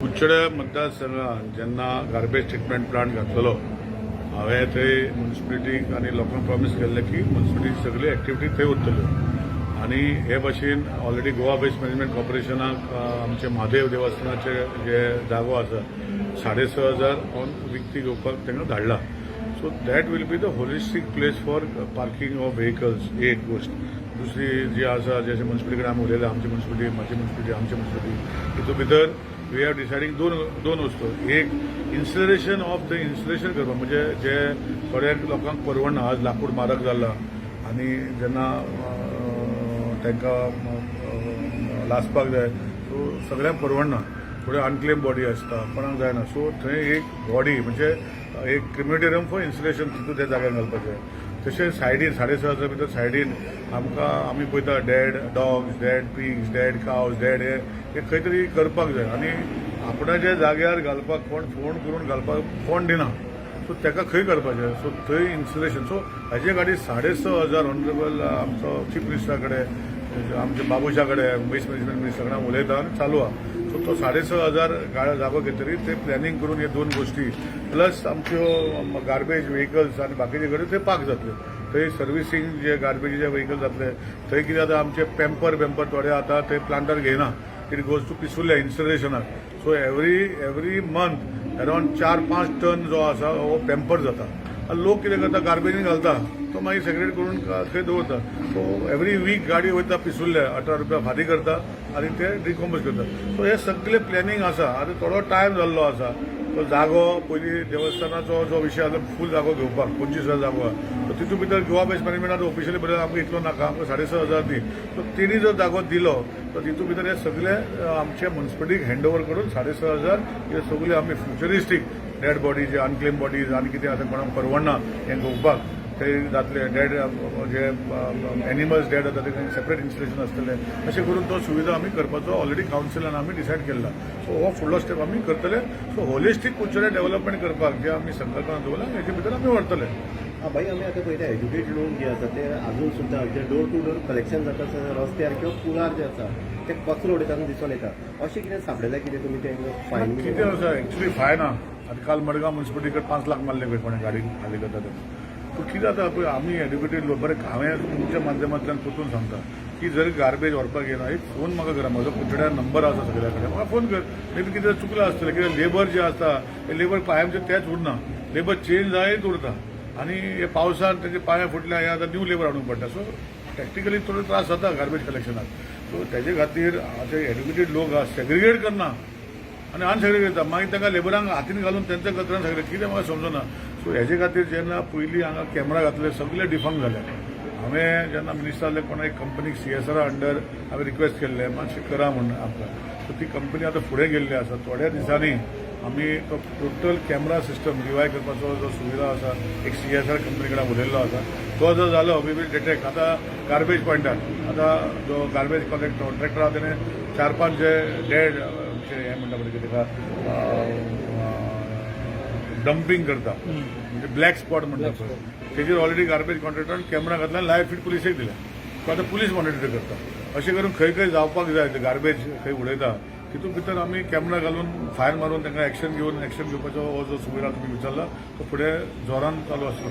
कुडचड्या मतदारसंघात जेन्ना garbage treatment plant घातलेलो हांवें थंय म्युनिसिपालिटीक आनी लोकांक प्रॉमिस केल्लें की म्युनिसिपालिटी सगळी एक्टिविटी थंय उरतल्यो आनी हे भाशेन ऑलरेडी गोवा वेस्ट मॅनेजमेंट कॉर्पोरेशनाक आमचे म्हादेव देवस्थानाचे जे जागो आसा 6,500 हांव विकती घेवपाक तांकां धाडला. So that will be the holistic place for parking of vehicles. एक गोष्ट. दुसरी जी आसा जशें म्युनिसिपालिटी कडेन आमी उलयला, आमची म्युनिसिपालिटी म्हाजी म्युनिसिपालिटी आमची म्युनिसिपालिटी हितून भितर वी आर डिसायडींग दोन वस्तू. एक इन्स्टॉलेशन ऑफ द इन्स्टॉलेशन करपाक, म्हणजे जे थोड्याक लोकांक परवडना. आज लाकूड म्हारग जाला आनी जेन्ना तांकां लासपाक जाय सो सगळ्यांक परवडना. थोडे अनक्लेम बॉडी आसता, कोणाक जायना. सो थंय एक बॉडी म्हणजे एक क्रिमेटेरियम फॉर इन्स्टॉलेशन तितून त्या जाग्यार घालपाचें. तशें सायडीन 6,500 भितर सायडीन आमकां आमी पळयता dead dogs, dead pigs, dead cows, dead हे खंय तरी करपाक जाय. आनी आपणाच्या जाग्यार घालपाक कोण फोन करून घालपाक कोण दिना. सो ताका खंय करपाचें. सो थंय इन्स्टॉलेशन. सो हाजे गाडी 6,500 ऑनरेबल आमचो चीफ मिनिस्टरा कडेन, आमच्या बाबूशा कडेन, वेस्ट मॅनेजमेंट मिनिस्टरा कडेन उलयता आनी चालू आहा. सो तो 6,500 जागो घेतरी ते प्लॅनिंग करून हे दोन गोष्टी प्लस आमच्यो गार्बेज व्हेकल्स आनी बाकीचे कडेन ते पार्क जातले. थंय सर्विसींग जे गार्बेजीचे व्हेकल जातले. थंय कितें जाता, आमचे पेम्पर थोडे आतां थंय प्लांटार घेयना. इट गोज टू पिसुल्ल्या इन्स्टॉलेशनाक. So every month around 4-5 ton जो आसा हो पेम्पर जाता. लोक कितें करता, गार्बेजीन घालता, तो मागीर सेग्रेट करून थंय दवरता. सो एवरी वीक गाडी वयता पिसुल्ल्या 18 रुपया फारीक करता आनी ते डिकम्पोज करता. सो हे सगळे प्लॅनिंग आसा. आतां थोडो टायम जाल्लो आसा. तो जागो पयलीं देवस्थानाचो जो विशय आसा फूल जागो घेवपाक 25,000 जागो आसा. सो तितून भितर गोवा वेस्ट मॅनेजमेंटान ऑफिशियली बरें आमकां इतलो नाका, आमकां 6,500 दी. सो तेणी जर जागो दिलो तर तितून भितर हे सगळे आमचे म्युनिसिपालिटीक हँड ओवर करून 6,500 हे सगळे आमी फ्युचरिस्टीक डेड बॉडीज, अनक्लेम बॉडीज आनी कितें आतां कोणाक परवडना हें घेवपाक ते जातले. डेड जे एनिमल्स डेड जाता ते सेपरेट इन्स्टॉलेशन आसतलें. अशें करून तो सुविधा आमी करपाचो ऑलरेडी कावन्सिलान आमी डिसायड केल्ला. सो हो फुडलो स्टेप आमी करतले. सो होलिस्टीक कुडचड्या डेव्हलपमेंट करपाक जे आमी संकल्पना दवरला हेचे भितर आमी व्हरतले. भाई आमी आतां पळयता एज्युकेट लोक जे आसा ते अजून सुद्दां जे डोर टू डोर कलेक्शन जाता रस्त्यार किंवा पुलार जे आसा ते कचरो उडयतना दिसून येता. अशें कितें सापडलें, कितें तुमी ते फायन कितें आसा एक्चुली फायन आहा. आतां काल मडगांव म्युनिसिपालिटी कडेन 5 लाख मारले पळय कोणें गाडी खाली करता ते. पूण कितें जाता पळय, आमी एड्युकेटेड लोक बरें, हांवें तुमच्या माध्यमांतल्यान परतून सांगता की जर गार्बेज व्हरपाक येना एक फोन म्हाका करा. म्हजो कुडचड्या नंबर आसा सगळ्या कडेन, म्हाका फोन कर. मे बी कितें चुकलां आसतलें, कित्याक लेबर जे आसता ते लेबर पांयांचे तेच उरना. लेबर चेंज जायत उरता आनी हे पावसान तेजे पांय फुटल्या हे आतां न्यू लेबर हाडूंक पडटा. सो टॅक्टिकली थोडो त्रास जाता गार्बेज कलेक्शनाक. सो तेजे खातीर आतां एड्युकेटेड लोक आसा सेग्रिगेट करना आनी अनसेग्रिगेट करता. मागीर तांकां लेबरांक हातीन घालून तेंच्या कचऱ्यान सेग्रिगेट कितें म्हाका समजना. सो हेजे खातीर जेन्ना पयलीं हांगा कॅमेरा घातले सगळे डिफंक जाले. हांवें जेन्ना मिनिस्टर जाल्ले कोणा एक कंपनीक CSR अंडर हांवें रिक्वेस्ट केल्लें मातशें करा म्हणून आमकां. सो ती कंपनी आतां फुडें गेल्ली आसा. थोड्या दिसांनी आमी तो टोटल कॅमेरा सिस्टम रिवाय करपाचो जो सुविधा आसा एक CSR कंपनी कडेन उलयल्लो आसा. तो जर जालो वी वील डिटेक्ट. आतां गार्बेज पॉयंटार आतां जो गार्बेज कॉन्ट्रॅक्टर आहा तेणें 4-5 जे डेड हें म्हणटा पळय कितें डंपिंग करता म्हणजे ब्लॅक स्पॉट म्हणटा पळय तेजेर ऑलरेडी गार्बेज कॉन्ट्रॅक्टरान कॅमेरा घातला आनी लायव्ह फीड पुलिसेक दिल्या. सो आतां पुलीस मॉनिटर करता. अशें करून खंय खंय जावपाक जाय ते गार्बेज खंय उडयता तितून भितर आमी कॅमेरा घालून फायर मारून तांकां एक्शन घेवपाचो हो जो सुविधा तुमी विचारला तो फुडें जोरान चालू आसलो.